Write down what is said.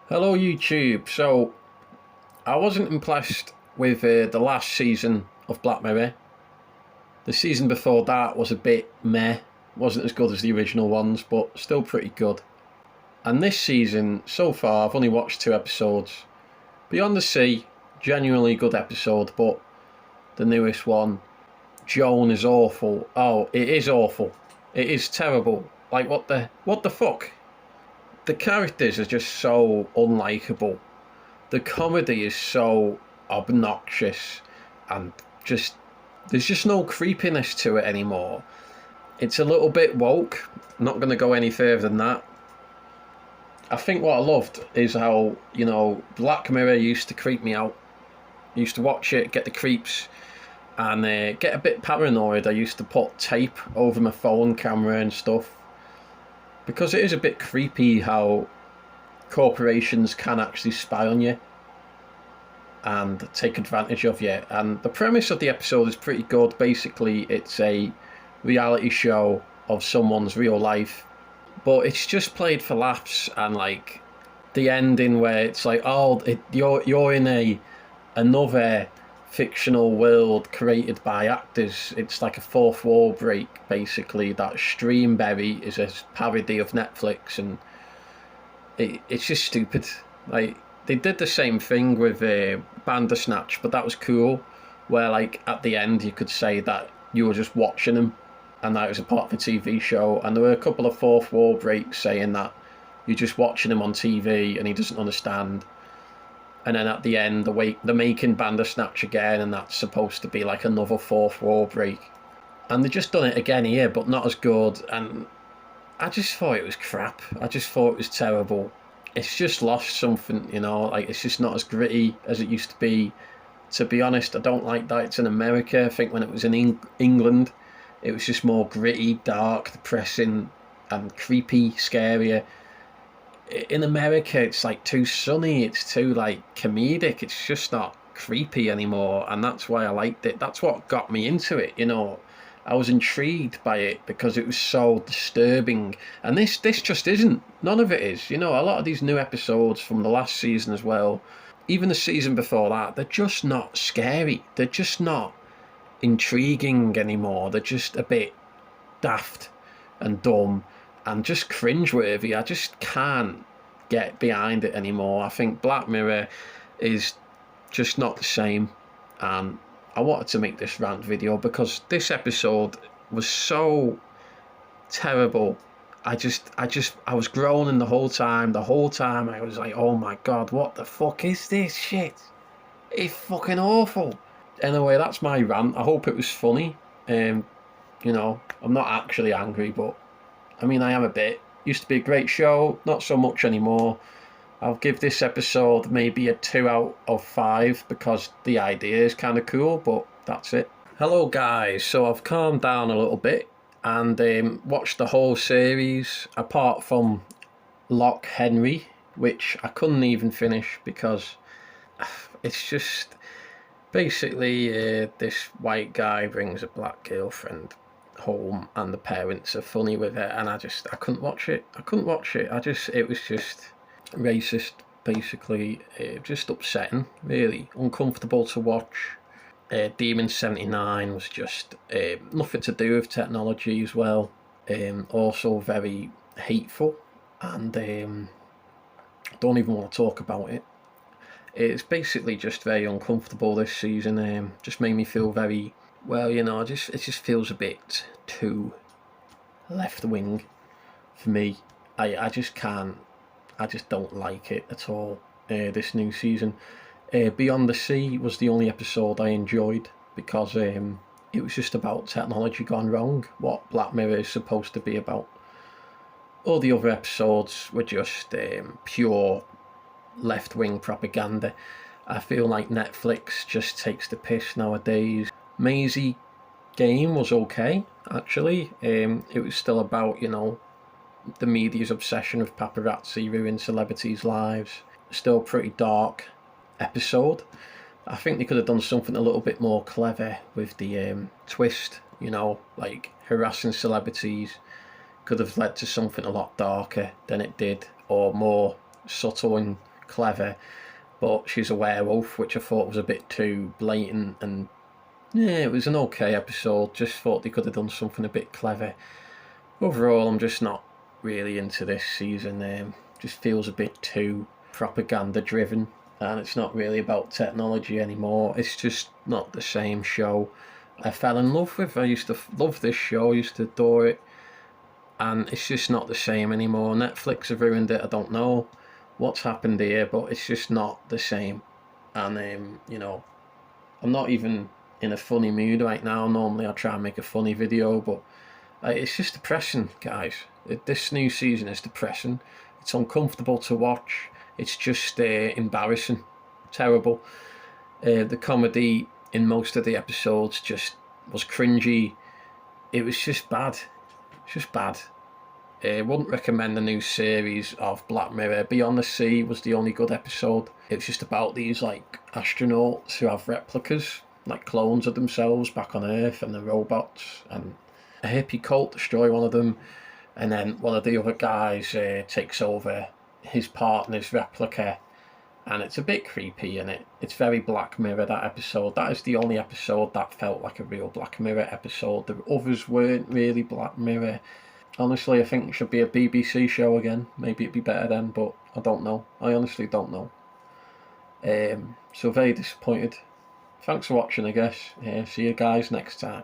Hello YouTube. So I wasn't impressed with the last season of Black Mirror. The season before that was a bit meh, wasn't as good as the original ones, but still pretty good. And this season, so far, I've only watched 2 episodes. Beyond the Sea, genuinely good episode, but the newest one, Joan, is awful. Oh, it is awful. It is terrible. Like what the fuck? The characters are just so unlikable. The comedy is so obnoxious and just there's just no creepiness to it anymore. It's a little bit woke. Not going to go any further than that. I think what I loved is how, Black Mirror used to creep me out. I used to watch it, get the creeps, and get a bit paranoid. I used to put tape over my phone camera and stuff because it is a bit creepy how corporations can actually spy on you and take advantage of you. And the premise of the episode is pretty good. Basically, it's a reality show of someone's real life, but it's just played for laughs. And like the ending where it's like, you're in another fictional world created by actors. It's like a fourth wall break, basically. That Streamberry is a parody of Netflix, and it's just stupid. Like, they did the same thing with Bandersnatch, but that was cool, where like at the end you could say that you were just watching him and that it was a part of the TV show. And there were a couple of fourth wall breaks saying that you're just watching him on TV and he doesn't understand. And then at the end, they're making Bandersnatch again, and that's supposed to be like another fourth wall break. And they just done it again here, but not as good. And I just thought it was crap. I just thought it was terrible. It's just lost something, like it's just not as gritty as it used to be. To be honest, I don't like that it's in America. I think when it was in England, it was just more gritty, dark, depressing, and creepy, scarier. In America, it's like too sunny, it's too like comedic, it's just not creepy anymore, and that's why I liked it. That's what got me into it. I was intrigued by it because it was so disturbing, and this just isn't. None of it is. A lot of these new episodes from the last season as well, even the season before that, they're just not scary. They're just not intriguing anymore. They're just a bit daft and dumb and just cringeworthy. I just can't get behind it anymore. I think Black Mirror is just not the same, and I wanted to make this rant video because this episode was so terrible. I was groaning the whole time. The whole time I was like, oh my god, what the fuck is this shit? It's fucking awful. Anyway, that's my rant. I hope it was funny. I'm not actually angry, but I mean, I am a bit. Used to be a great show, not so much anymore. I'll give this episode maybe a 2 out of 5 because the idea is kind of cool, but that's it. Hello guys, so I've calmed down a little bit and watched the whole series apart from Lock Henry, which I couldn't even finish because it's just basically this white guy brings a black girlfriend home and the parents are funny with it, and I couldn't watch it. It was just racist, basically. Just upsetting, really uncomfortable to watch. Demon 79 was just nothing to do with technology as well. Also very hateful, and I don't even want to talk about it. It's basically just very uncomfortable this season. Just made me feel very, well, it just feels a bit too left wing for me. I just don't like it at all. This new season. Beyond the Sea was the only episode I enjoyed because it was just about technology gone wrong, what Black Mirror is supposed to be about. All the other episodes were just pure left-wing propaganda. I feel like Netflix just takes the piss nowadays. Maisie Game was okay, actually. It was still about, the media's obsession with paparazzi ruining celebrities' lives. Still pretty dark episode. I think they could have done something a little bit more clever with the twist, like harassing celebrities could have led to something a lot darker than it did, or more subtle and clever, but she's a werewolf, which I thought was a bit too blatant. And yeah, it was an okay episode. Just thought they could have done something a bit clever. Overall, I'm just not really into this season. Just feels a bit too propaganda driven, and it's not really about technology anymore. It's just not the same show I fell in love with. I used to love this show, I used to adore it, and it's just not the same anymore. Netflix have ruined it. I don't know what's happened here, but it's just not the same. And I'm not even in a funny mood right now. Normally I try and make a funny video, but it's just depressing, guys. This new season is depressing. It's uncomfortable to watch. It's just embarrassing, terrible. The comedy in most of the episodes just was cringy. It was just bad. It's just bad. Wouldn't recommend the new series of Black Mirror. Beyond the Sea was the only good episode. It was just about these like astronauts who have replicas, like clones of themselves back on Earth, and the robots, and a hippie cult destroy one of them, and then one of the other guys takes over his partner's replica, and it's a bit creepy, and it's very Black Mirror, that episode. That is the only episode that felt like a real Black Mirror episode. The others weren't really Black Mirror. Honestly, I think it should be a BBC show again. Maybe it'd be better then, but I don't know. I honestly don't know. So very disappointed. Thanks for watching, I guess. See you guys next time.